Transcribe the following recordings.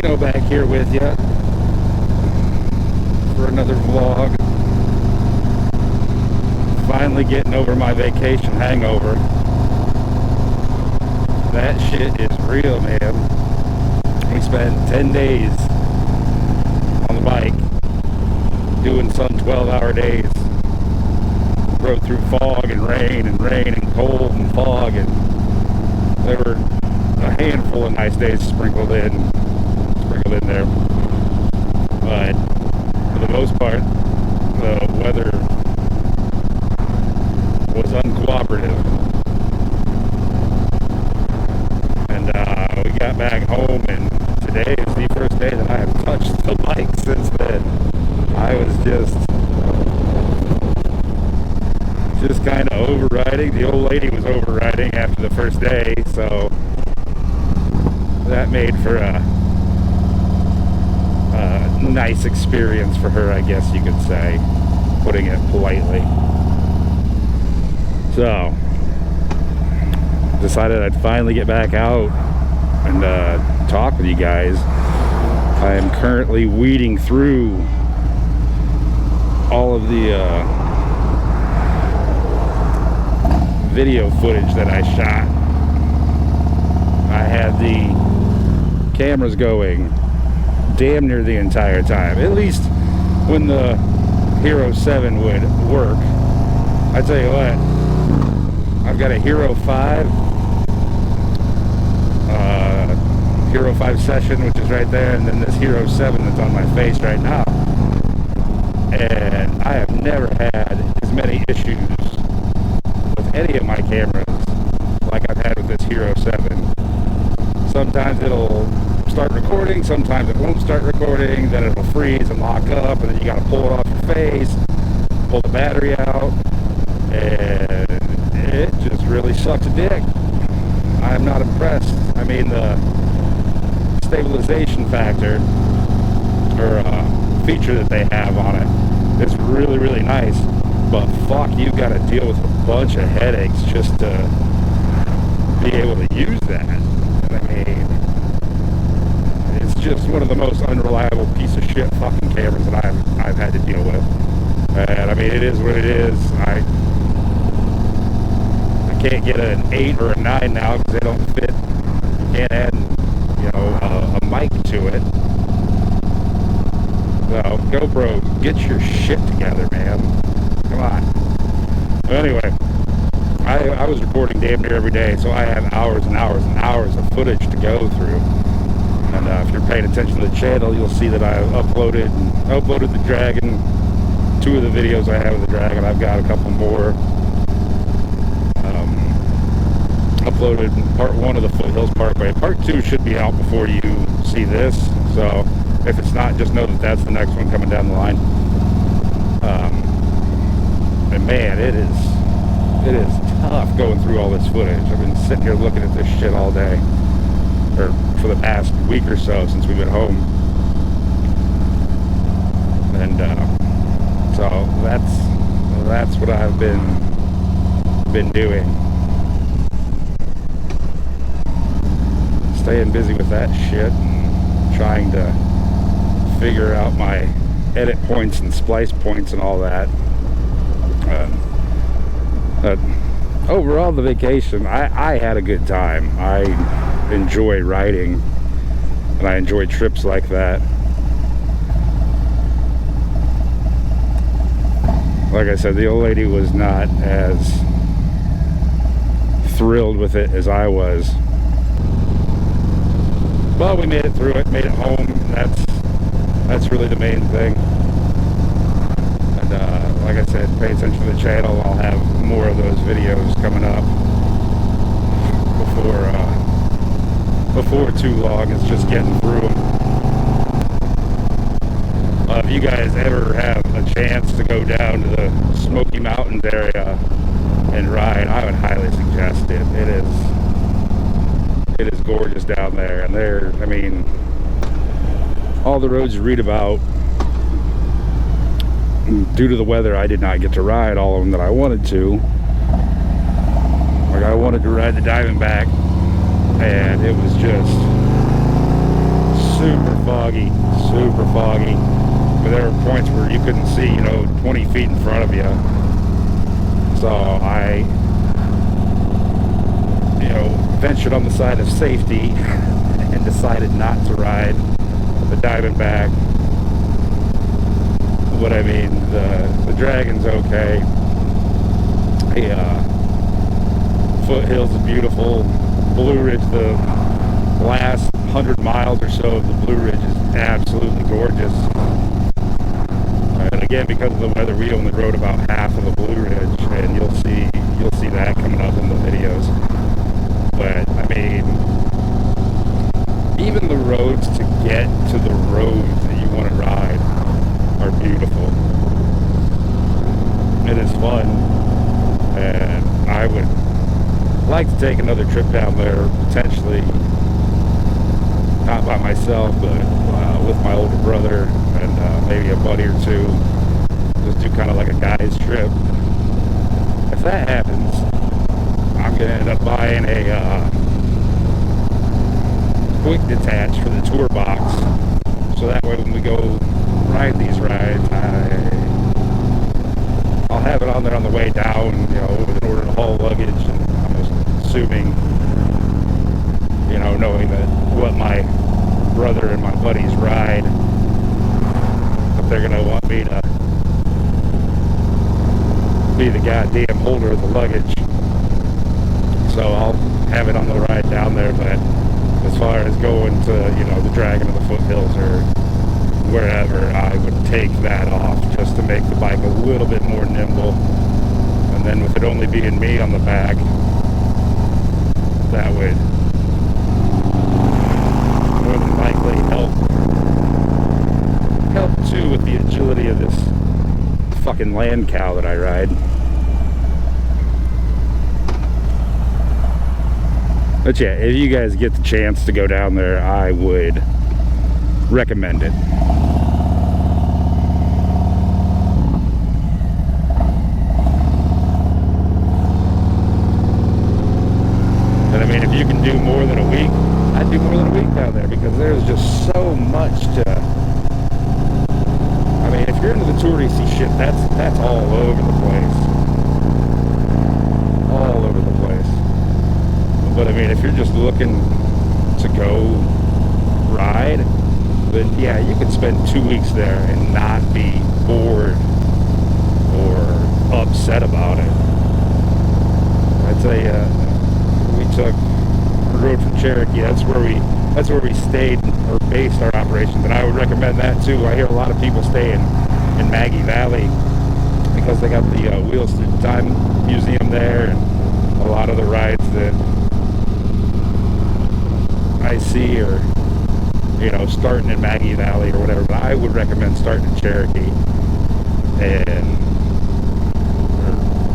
Back here with you for another vlog. Finally getting over my vacation hangover. That shit is real, man. We spent 10 days on the bike doing some 12-hour days. Rode through fog and rain and cold and fog, and there were a handful of nice days sprinkled in there, but for the most part the weather was uncooperative, and we got back home, and today is the first day that I have touched the bike since then. I was just kind of overriding. The old lady was overriding after the first day, so that made for a nice experience for her, I guess you could say, putting it politely. So decided I'd finally get back out and talk with you guys. I am currently weeding through all of the video footage that I shot. I had the cameras going damn near the entire time, at least when the Hero 7 would work. I tell you what, I've got a Hero 5 Hero 5 session, which is right there, and then this Hero 7 that's on my face right now, and I have never had as many issues with any of my cameras like I've had with this Hero 7. Sometimes it'll start recording, sometimes it won't start recording, then it'll freeze and lock up, and then you gotta pull it off your face, pull the battery out, and it just really sucks a dick. I'm not impressed. I mean, the stabilization factor, or feature that they have on it, is really, really nice, but fuck, you've got to deal with a bunch of headaches just to be able to use that. I mean, it's just one of the most unreliable piece of shit fucking cameras that I've had to deal with. And I mean, it is what it is. I can't get an 8 or a 9 now because they don't fit. You can't add, a mic to it. So GoPro, get your shit together, man. Come on. But anyway, I was recording damn near every day, so I have hours and hours and hours of footage to go through. And if you're paying attention to the channel, you'll see that I uploaded the Dragon, 2 of the videos I have of the Dragon. I've got a couple more. Uploaded part 1 of the Foothills Parkway. Part 2 should be out before you see this, so if it's not, just know that that's the next one coming down the line. And man, it is tough going through all this footage. I've been sitting here looking at this shit all day, or for the past week or so since we've been home, and so that's what I've been doing, staying busy with that shit, and trying to figure out my edit points and splice points and all that. Overall, the vacation, I had a good time. I enjoy riding, and I enjoy trips like that. Like I said, the old lady was not as thrilled with it as I was, but we made it through it, made it home. That's really the main thing. And like I said, pay attention to the channel. I'll have more of those videos coming up before too long. It's just getting through them. If you guys ever have a chance to go down to the Smoky Mountains area and ride, I would highly suggest it. It is gorgeous down there, and I mean, all the roads you read about, due to the weather, I did not get to ride all of them that I wanted to. Like, I wanted to ride the Diamondback, and it was just super foggy, super foggy. But there were points where you couldn't see, 20 feet in front of you. So I, ventured on the side of safety and decided not to ride the Diamondback. But I mean, the Dragon's okay. The foothills are beautiful. Blue Ridge, the last 100 miles or so of the Blue Ridge is absolutely gorgeous. And again, because of the weather, we only rode about half of the Blue Ridge, and you'll see that coming up in the videos. But I mean, even the roads to get to the roads that you want to ride are beautiful. It is fun, and I would like to take another trip down there, potentially not by myself, but with my older brother and maybe a buddy or two. Just do kind of like a guy's trip. If that happens, I'm gonna end up buying a quick detach for the tour box, so that way when we go ride these rides, I'll have it on there on the way down, in order to haul luggage. And I'm just assuming, knowing that what my brother and my buddies ride, that they're gonna want me to be the goddamn holder of the luggage. So I'll have it on the ride down there. But as far as going to, the Dragon of the foothills or wherever, I would take that off just to make the bike a little bit more nimble. And then with it only being me on the back, that would more than likely help too with the agility of this fucking land cow that I ride. But yeah, if you guys get the chance to go down there, I would recommend it. And I mean, if you can do more than a week, I'd do more than a week down there, because there's just so much to... I mean, if you're into the touristy shit, that's all over the place. All over the place. But I mean, if you're just looking to go ride, then yeah, you could spend 2 weeks there and not be bored or upset about it. I'd say we rode from Cherokee. That's where we stayed or based our operations, and I would recommend that too. I hear a lot of people stay in Maggie Valley because they got the Wheels Through Time Museum there, and a lot of the rides that I see are, starting in Maggie Valley or whatever. But I would recommend starting in Cherokee and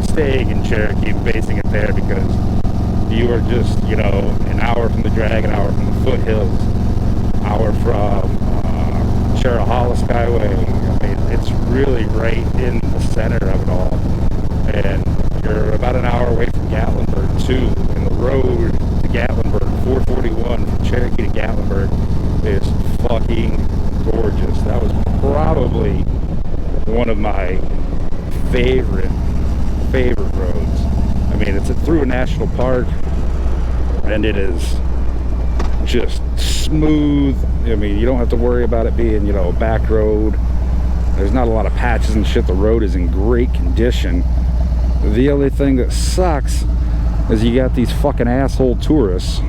staying in Cherokee and basing it there, because you are just, an hour from the Dragon, an hour from the foothills, hour from Cherahalla Skyway. I mean, it's really right in the center of it all. And you're about an hour away from Gatlinburg too, and the road to Gatlinburg, 441 from Cherokee to Gatlinburg, is fucking gorgeous. That was probably one of my favorite roads. I mean, it's through a national park, and it is just smooth. I mean, you don't have to worry about it being, a back road. There's not a lot of patches and shit. The road is in great condition. The only thing that sucks is you got these fucking asshole tourists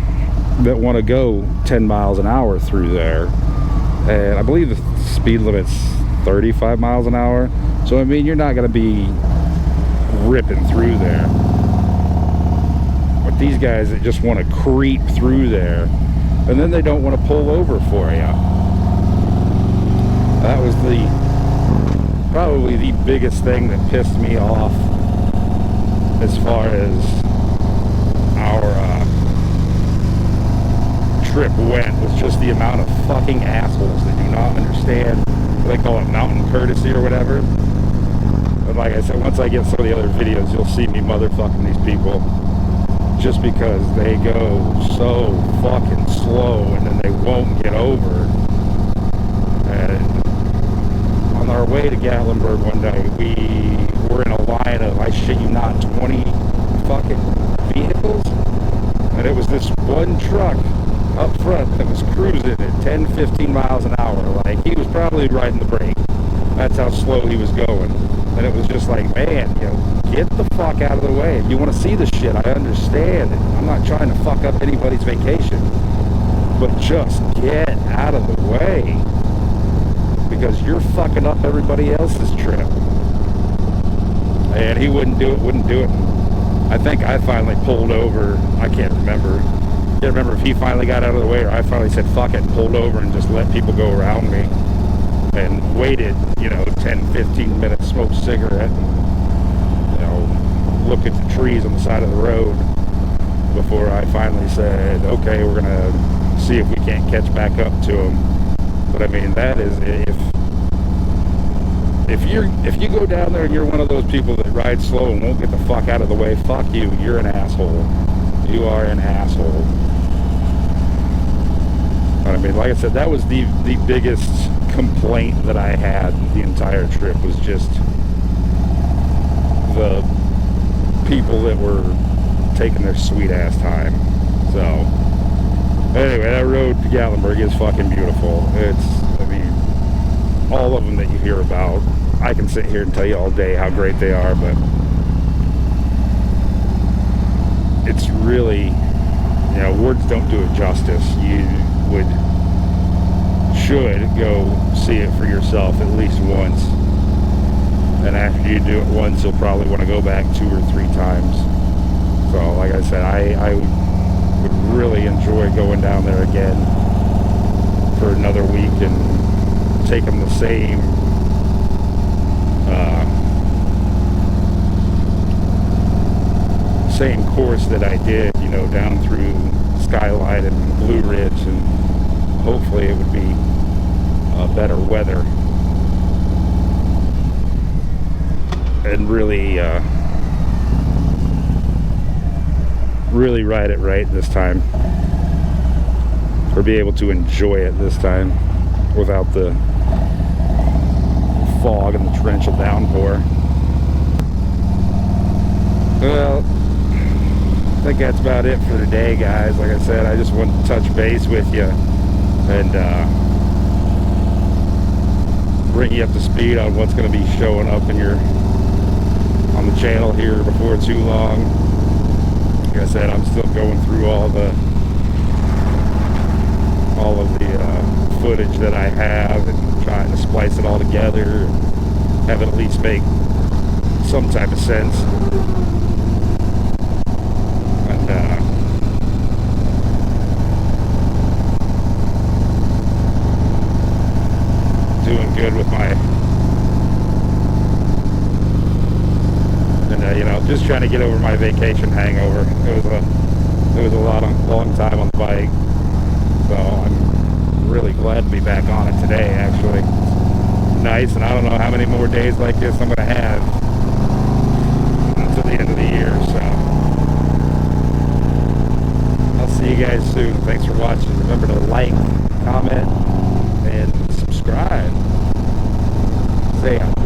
that want to go 10 miles an hour through there. And I believe the speed limit's 35 miles an hour. So, I mean, you're not going to be ripping through there. But these guys that just want to creep through there, and then they don't want to pull over for you. That was probably the biggest thing that pissed me off as far as our trip went, was just the amount of fucking assholes that do not understand, they call it mountain courtesy or whatever. But like I said, once I get some of the other videos, you'll see me motherfucking these people just because they go so fucking slow and then they won't get over. way to Gatlinburg one night, we were in a line of, I shit you not, 20 fucking vehicles, and it was this one truck up front that was cruising at 10, 15 miles an hour. Like, he was probably riding the brake. That's how slow he was going. And it was just like, man, you know, get the fuck out of the way. You want to see the shit, I understand. I'm not trying to fuck up anybody's vacation, but just get out of the way, because you're fucking up everybody else's trip. And he wouldn't do it. I think I finally pulled over. I can't remember if he finally got out of the way or I finally said fuck it and pulled over and just let people go around me and waited, you know, 10, 15 minutes, smoked a cigarette, and, you know, look at the trees on the side of the road before I finally said, okay, we're gonna see if we can't catch back up to him. But I mean, that is, if you go down there and you're one of those people that ride slow and won't get the fuck out of the way, fuck you, you're an asshole. You are an asshole. But I mean, like I said, that was the biggest complaint that I had the entire trip, was just the people that were taking their sweet ass time. So anyway, that road to Gatlinburg is fucking beautiful. It's, I mean, all of them that you hear about, I can sit here and tell you all day how great they are, but it's really, you know, words don't do it justice. You should go see it for yourself at least once, and after you do it once, you'll probably want to go back 2 or 3 times. So like I said, I would really enjoy going down there again for another week and taking the same course that I did, you know, down through Skyline and Blue Ridge, and hopefully it would be better weather and really really ride it right this time, or be able to enjoy it this time without the fog and the torrential downpour. Well, I think that's about it for today, guys. Like I said, I just wanted to touch base with you and bring you up to speed on what's going to be showing up in on the channel here before too long. Like I said, I'm still going through all of the footage that I have and trying to splice it all together and have it at least make some type of sense. Doing good with my, and you know, just trying to get over my vacation hangover. It was a long time on the bike, so I'm really glad to be back on it today. Actually, it's nice, and I don't know how many more days like this I'm going to have until the end of the year. So I'll see you guys soon. Thanks for watching. Remember to like, comment, and subscribe. Stay out.